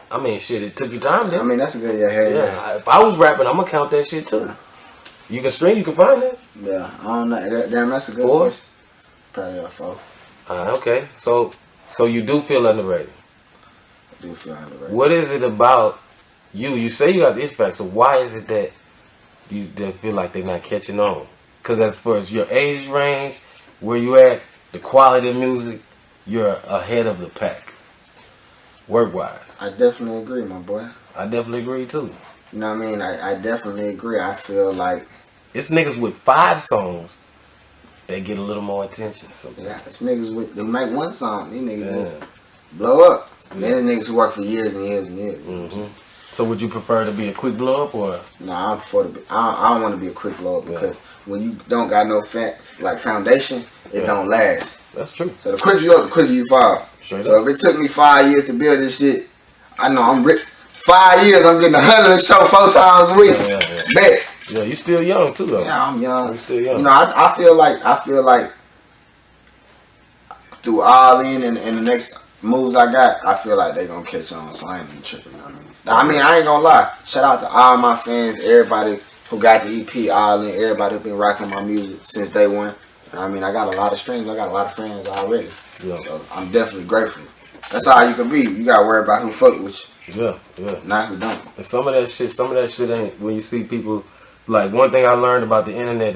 I mean, shit, it took you time, then. I mean, that's a good yeah. If I was rapping, I'm gonna count that shit too. You can stream, you can find it. Yeah, I don't know. Damn, that's a good 4? question. Probably a 4. Okay. So you do feel underrated. I do feel underrated. What is it about you? You say you got the it factor, so why is it that you feel like they're not catching on? Because as far as your age range, where you at, the quality of music, you're ahead of the pack. Work-wise. I definitely agree, my boy. I definitely agree, too. You know what I mean? I definitely agree. I feel like it's niggas with 5 songs that get a little more attention sometimes. yeah, it's niggas they make one song, these niggas just blow up. Then the niggas who work for years and years and years. Mm-hmm. So would you prefer to be a quick blow up or? No, I prefer to be. I don't want to be a quick blow up because when you don't got no foundation, it don't last. That's true. So the quicker you up, the quicker you fall. So if it took me 5 years to build this shit, I know I'm rich. 5 years, I'm getting 100 show 4 times a week. Bet. Yeah, you still young too though. Yeah, I'm young. You still young. You know, I feel like through all in and the next moves I got, I feel like they gonna catch on. So I ain't even tripping. You know what I mean, I ain't gonna lie. Shout out to all my fans, everybody who got the EP all in, everybody who been rocking my music since day one. You know what I mean, I got a lot of streams. I got a lot of fans already. Yeah. So I'm definitely grateful. That's all you can be. You gotta worry about who fuck with you. Yeah. Not who don't. And some of that shit ain't, when you see people, like one thing I learned about the internet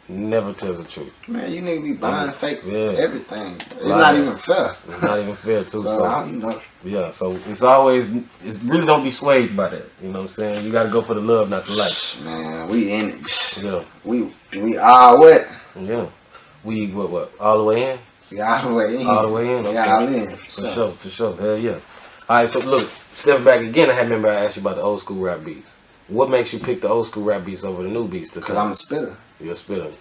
never tells the truth. Man, you niggas be buying fake everything. It's not even fair. It's not even fair too. So you know. Yeah, so it's really don't be swayed by that. You know what I'm saying? You gotta go for the love, not the like. Man, we in it. Yeah. We all what? Yeah. We what? All the way in? We all the way in. All the way in? We all in. For sure. Hell yeah. Alright, so look, stepping back again, I remember I asked you about the old school rap beats. What makes you pick the old school rap beats over the new beats? Because I'm a spitter. You're a spitter.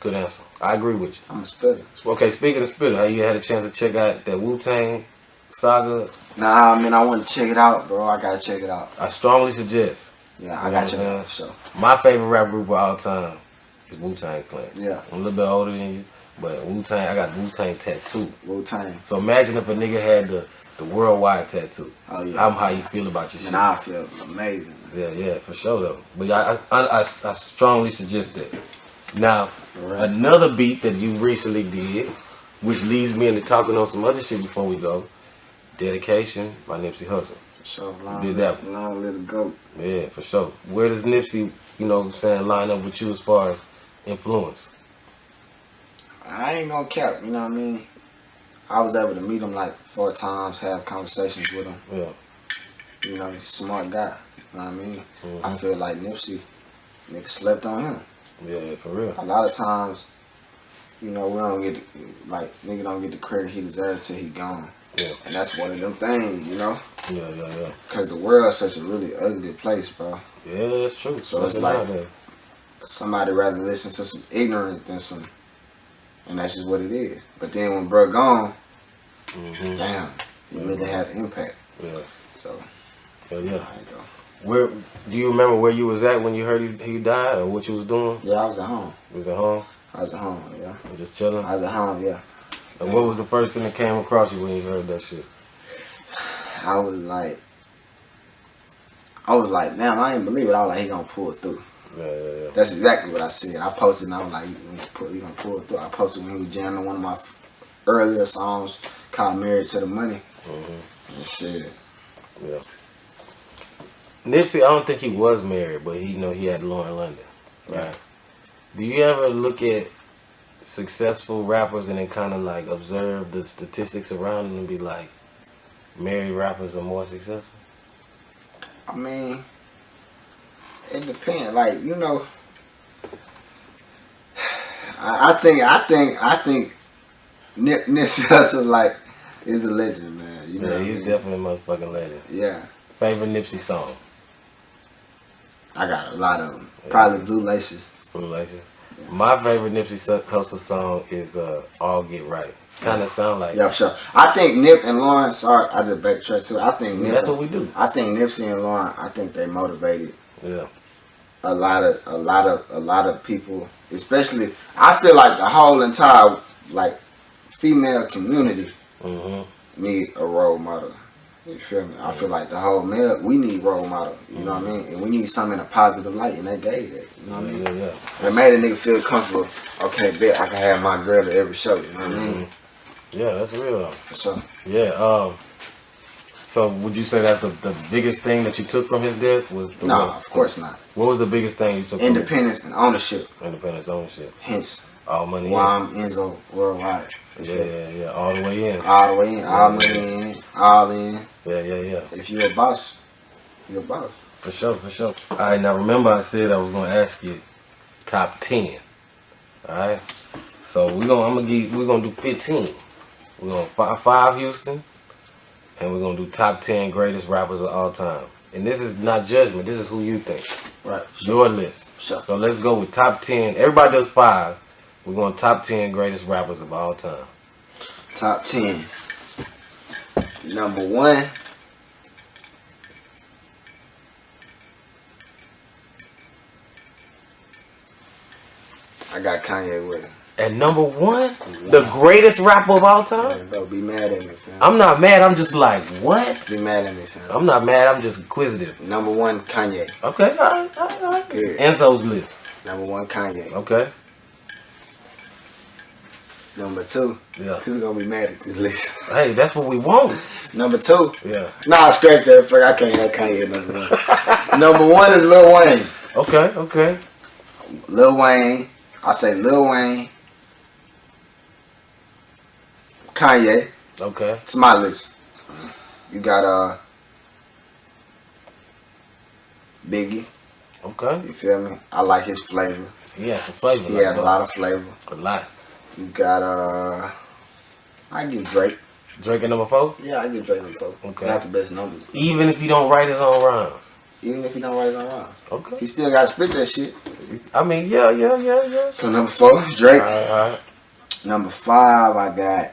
Good answer. I agree with you. I'm a spitter. Okay, speaking of spitter, have you had a chance to check out that Wu-Tang saga? Nah, man, I want to check it out, bro. I gotta check it out. I strongly suggest. Yeah, I gotta check it out for sure. My favorite rap group of all time is Wu-Tang Clan. Yeah. I'm a little bit older than you, but Wu-Tang, I got Wu-Tang tattoo. Wu-Tang. So imagine if a nigga had the worldwide tattoo. Oh yeah. How you feel about your shit? And I feel amazing. Yeah, for sure though. But I strongly suggest that. Now, another beat that you recently did, which leads me into talking on some other shit before we go, Dedication by Nipsey Hussle. For sure. Long little goat. Yeah, for sure. Where does Nipsey, you know what I'm saying, line up with you as far as influence? I ain't gonna cap, you know what I mean? I was able to meet him like 4 times, have conversations with him. Yeah. You know, he's a smart guy. You know what I mean? I feel like Nipsey, niggas slept on him. Yeah, for real. A lot of times, you know, we don't get nigga don't get the credit he deserves till he gone. Yeah. And that's one of them things, you know? Yeah. Because the world's such a really ugly place, bro. Yeah, that's true. So it's like somebody rather listen to some ignorance than some, and that's just what it is. But then when bro gone, damn, he really had an impact. Yeah. So, yeah. There you go. Where do you remember where you was at when you heard he died, or what you was doing? Yeah, I was at home. You was at home? I was at home, yeah. Just chilling? I was at home, yeah. And what was the first thing that came across you when you heard that shit? I was like, damn, I didn't believe it. I was like, he gonna pull it through. Yeah. That's exactly what I said. I posted and I was like, he gonna pull it through. I posted when he was jamming one of my earlier songs called Married to the Money. And shit. Yeah. Nipsey, I don't think he was married, but he had Lauren London. Right. Yeah. Do you ever look at successful rappers and then kind of like observe the statistics around them and be like, married rappers are more successful? I mean, it depends. Like, you know, I think Nipsey Hussle is a legend, man. You know, he's definitely a motherfucking legend. Yeah. Favorite Nipsey song? I got a lot of them. Probably Blue Laces. Blue Laces. Yeah. My favorite Nipsey Hussle song is All Get Right. Kind of sound like. Yeah, for sure. I think Nip and Lauren. Sorry, I just backtrack too. I think Nip. That's what we do. I think Nipsey and Lauren. I think they motivated. Yeah. A lot of people, especially. I feel like the whole entire female community need a role model. You feel me? I feel like the whole male, we need role model. You know what I mean? And we need something in a positive light, and they gave that. You know what I mean? Yeah. It made a nigga feel comfortable. Okay, bet I can have my girl at every show. You know what I mean? Yeah, that's real though. For sure. Yeah. So would you say that's the biggest thing that you took from his death? No, of course not. What was the biggest thing you took? Independence and ownership. Independence, ownership. Hence, all money. Why I'm ENZO worldwide. Yeah. All the way in. All the way in. All money in. All in. Yeah. If you're a boss, you're a boss. For sure, for sure. All right, now remember I said I was gonna ask you top 10. All right. So we're gonna do 15. We're gonna five Houston, and we're gonna do top 10 greatest rappers of all time. And this is not judgment. This is who you think. Right. Your list. Sure. So let's go with top 10. Everybody does 5. We're going top 10 greatest rappers of all time. Top 10. Number 1. I got Kanye with him. At number 1, the greatest rapper of all time. Man, bro, be mad at me, fam. I'm not mad. I'm just like, what? Be mad at me, fam. I'm not mad. I'm just inquisitive. Number 1, Kanye. Okay, all right. Good. Enzo's list. Number 1, Kanye. Okay. Number 2. Yeah. People gonna be mad at this list. Hey, that's what we want. Number 2. Yeah. Nah, scratch that. Fuck, I can't have Kanye at number 1. Number 1 is Lil Wayne. Okay. Lil Wayne. I say Lil Wayne. Kanye. Okay. It's my list. You got Biggie. Okay. You feel me? I like his flavor. He had some flavor. He had a lot of flavor. A lot. You got I give Drake. Drake at number 4? Yeah, I give Drake number 4. Okay. Got the best numbers. Even if he don't write his own rhymes. Even if he don't write it on rhymes. Okay. He still got to spit that shit. I mean, yeah. So number 4 is Drake. All right. Number 5, I got.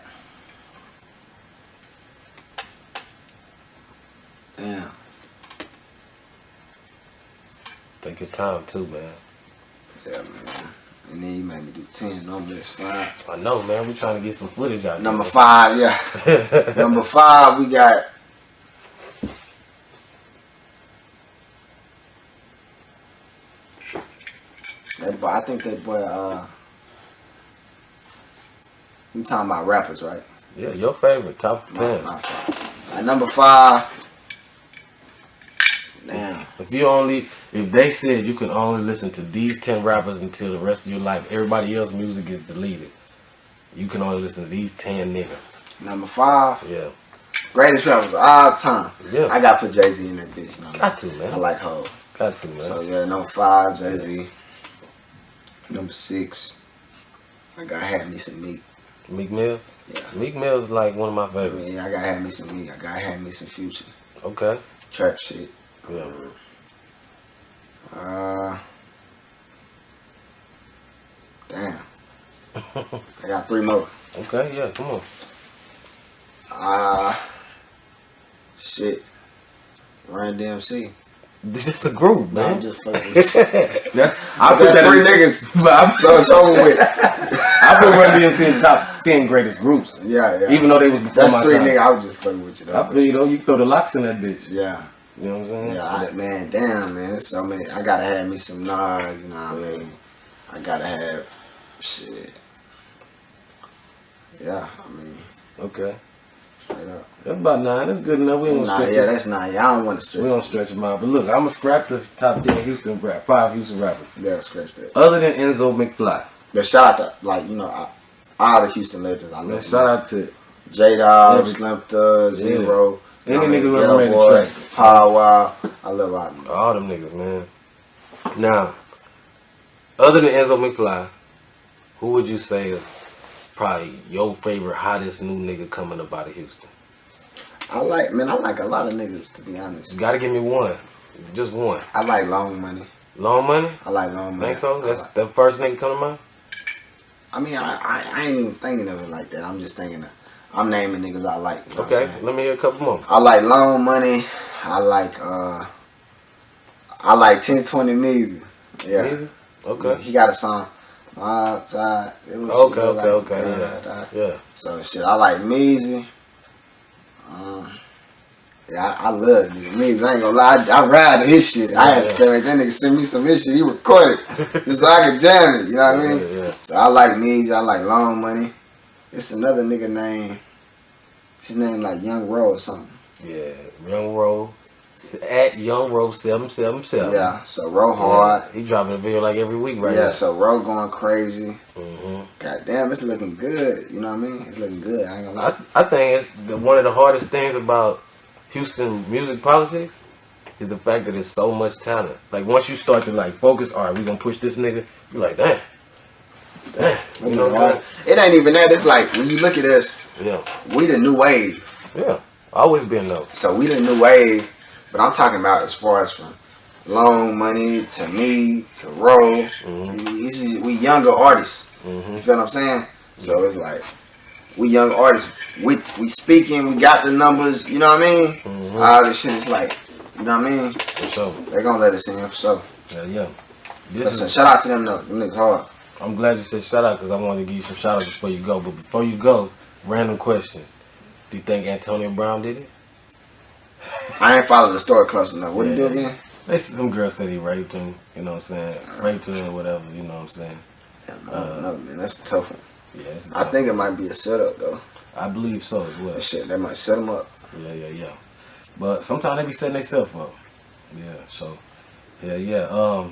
Damn. Take your time too, man. Yeah, man. And then you made me do 10. Number is 5. I know, man. We trying to get some footage out. Number 5, yeah. Number 5, we got. That boy, I think that boy. We talking about rappers, right? Yeah, your favorite top 10. My fault. Number 5. Damn. If they said you can only listen to these 10 rappers until the rest of your life, everybody else's music is deleted. You can only listen to these 10 niggas. Number 5. Yeah. Greatest rappers of all time. Yeah. I got to put Jay-Z in that bitch. You know? Got to, man. I like Hov. Got to, man. So yeah, number 5, Jay-Z. Number 6, I gotta have me some Meek. Meek Mill? Yeah. Meek Mill is like one of my I favorites. mean, I gotta have me some Meek. I gotta have me some Future. Okay. Trap shit. Yeah. Damn. I got 3 more. Okay, yeah, come on. Shit. Run DMC. This is a group, No, man. I'm just fucking with you. I put That's that 3 in, niggas. So it's over with. I put Run DMC in top 10 greatest groups. Yeah. Even though they was before That's my 3 time. niggas. I was just fucking with you though. I feel you though. You throw the locks in that bitch. Yeah. You know what I'm saying? Yeah, man, damn, man. There's so many. I gotta have me some Nas, you know what I mean? I gotta have shit. Yeah, I mean, Okay. straight up. That's about 9. That's good enough. We don't Nah, stretch yeah, it. that's not. Yeah, I don't want to stretch. We don't stretch them out. But look, I'm going to scrap the top 10 Houston 5 Houston rappers. Yeah, scratch that. Other than Enzo McFly. But shout out to, like, you know, all the Houston legends. I Man, love shout out to J-Dog, Slim Thug, Zero. Any I mean, nigga who Ghetto ever made a Boy, track. Pow Wow. I love all them. all them niggas, man. Now, other than Enzo McFly, who would you say is probably your favorite hottest new nigga coming up out of Houston? I like a lot of niggas, to be honest. You gotta give me one. Just one. I like Long Money. Long Money? I like Long Money. Think so? That's the first nigga come to mind? I mean, I ain't even thinking of it like that. I'm just thinking I'm naming niggas I like. You know what I'm Okay, saying? let me hear a couple more. I like Long Money. I like 1020 Measy. Yeah. Easy? Okay. He got a song. Outside. Okay. Yeah. So shit, I like Measy. Yeah, I love nigga Measy. I ain't gonna lie, I ride to his shit. I had to tell that nigga send me some of his shit. He recorded just so I could jam it. You know what I mean? Yeah. So I like Measy. I like Long Money. It's another nigga name. His name like Young Row or something. Yeah. Young Roll. At Young Roll 777. Yeah. So Row hard. He dropping a video like every week right now. Yeah. So Row going crazy. Mm-hmm. God damn, it's looking good. You know what I mean? It's looking good. I ain't gonna lie. I think it's one of the hardest things about Houston music politics is the fact that there's so much talent. Like once you start to like focus, all right, we gonna push this nigga. You're like, damn. You know what I'm saying? It ain't even that. It's like when you look at us, Yeah. we the new wave. Yeah. Always been though. So we the new wave, but I'm talking about as far as from Long Money to me to Ro. We younger artists. You feel what I'm saying? So it's like we young artists. We speaking. We got the numbers. You know what I mean? All this shit is like, you know what I mean? For sure. They gonna let us in for sure. Yeah. Listen, shout out to them though. Them niggas hard. I'm glad you said shout out because I wanted to give you some shout outs before you go. But before you go, random question. Do you think Antonio Brown did it? I ain't followed the story close enough. What did he do again? Some girl said he raped him, you know what I'm saying? Raped her or whatever, you know what I'm saying? No, man, that's a tough one. Yeah, it's I think it might be a setup though. I believe so as well. That shit, they might set him up. Yeah. But sometimes they be setting themselves up. Yeah, so, yeah.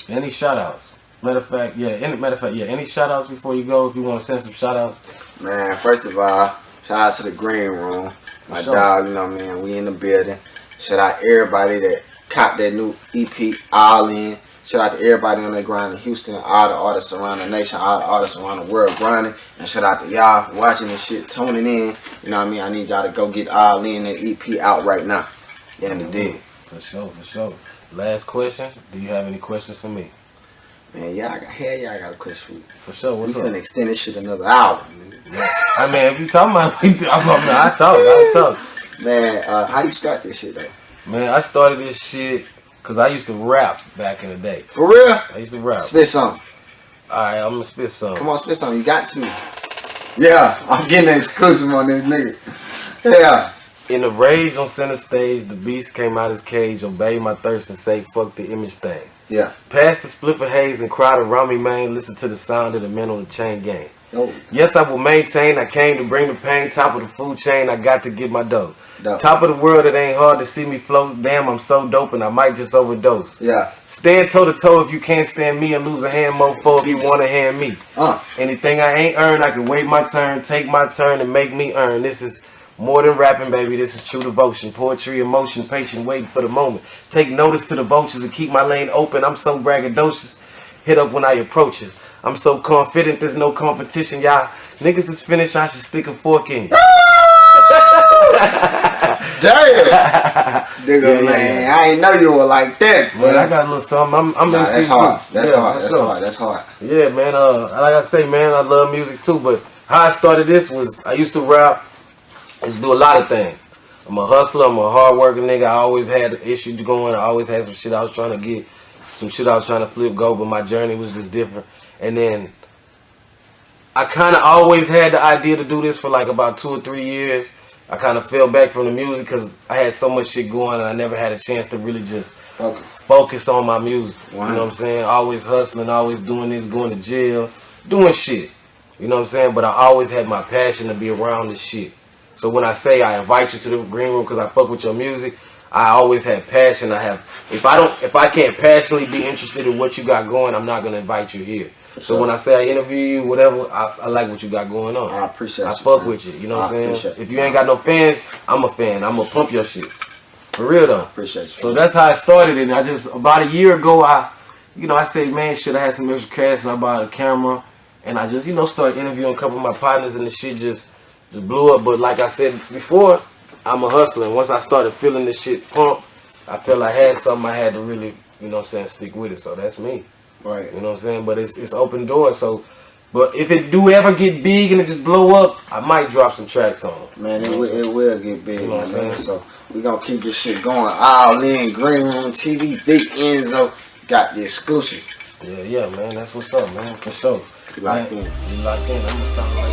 Any shout outs? Matter of fact, any shout outs before you go if you want to send some shout outs? Man, first of all, shout out to the GreenRoom. My dog, you know what I mean? We in the building. Shout out everybody that copped that new EP, All In. Shout out to everybody on that grind in Houston, all the artists around the nation, all the artists around the world grinding. And shout out to y'all for watching this shit, tuning in. You know what I mean? I need y'all to go get All In, that EP out right now. Yeah, and dig. For sure. Last question. Do you have any questions for me? Man, y'all got a question for you. For sure. What's we up? finna extend this shit another hour, nigga. I mean, if you talking about I talk. Man, how you start this shit though? Man, I started this shit because I used to rap back in the day. For real? I used to rap. Spit something. Alright, I'm gonna spit something. Come on, spit something. You got to. Yeah, I'm getting an exclusive on this nigga. Yeah. In the rage on center stage, the beast came out his cage, obeyed my thirst and say, fuck the image thing. Yeah. Pass the spliff of haze and crowd around me, man. Listen to the sound of the men on the chain gang. Oh. Yes, I will maintain. I came to bring the pain. Top of the food chain, I got to get my dough. Dope. Top of the world, it ain't hard to see me float. Damn, I'm so dope and I might just overdose. Yeah. Stand toe to toe if you can't stand me and lose a hand, mofo, if you want to hand me. Anything I ain't earned, I can wait my turn, take my turn and make me earn. This is more than rapping, baby. This is true devotion. Poetry, emotion, patient, waiting for the moment. Take notice to the vultures and keep my lane open. I'm so braggadocious. Hit up when I approach it. I'm so confident there's no competition. Y'all niggas is finished. I should stick a fork in. Damn. Nigga, man. I ain't know you were like that. Man, I got a little something. I'm nah, that's hard. That's hard. Yeah, man. Like I say, man, I love music too. But how I started this was I used to rap. I used to do a lot of things. I'm a hustler. I'm a hard-working nigga. I always had issues going. I always had some shit I was trying to get. Some shit I was trying to flip go. But my journey was just different. And then I kind of always had the idea to do this for like about 2 or 3 years. I kind of fell back from the music because I had so much shit going and I never had a chance to really just focus on my music. Wow. You know what I'm saying? Always hustling, always doing this, going to jail, doing shit. You know what I'm saying? But I always had my passion to be around this shit. So when I say I invite you to the green room because I fuck with your music, I always have passion. If I can't passionately be interested in what you got going, I'm not gonna invite you here. So when I say I interview you, whatever, I like what you got going on. I appreciate I fuck with you. You know what I'm saying? If you ain't got no fans, I'm a fan. I'm gonna pump your shit. For real though. Appreciate you. So that's how I started. And I just about a year ago, I said, man, shit, I had some extra cash and I bought a camera, and I just started interviewing a couple of my partners, and the shit just blew up. But like I said before, I'm a hustler. And once I started feeling this shit pump, I felt I had something I had to really, you know what I'm saying, stick with it. So that's me. Right. You know what I'm saying? But it's open doors. So, but if it do ever get big and it just blow up, I might drop some tracks on it. Man, it will get big. You know what I'm saying? So we gonna keep this shit going. All in GreenRoom TV, Big Enzo got the exclusive. Yeah, man. That's what's up, man. For sure. You locked in. You locked in. I'm gonna stop.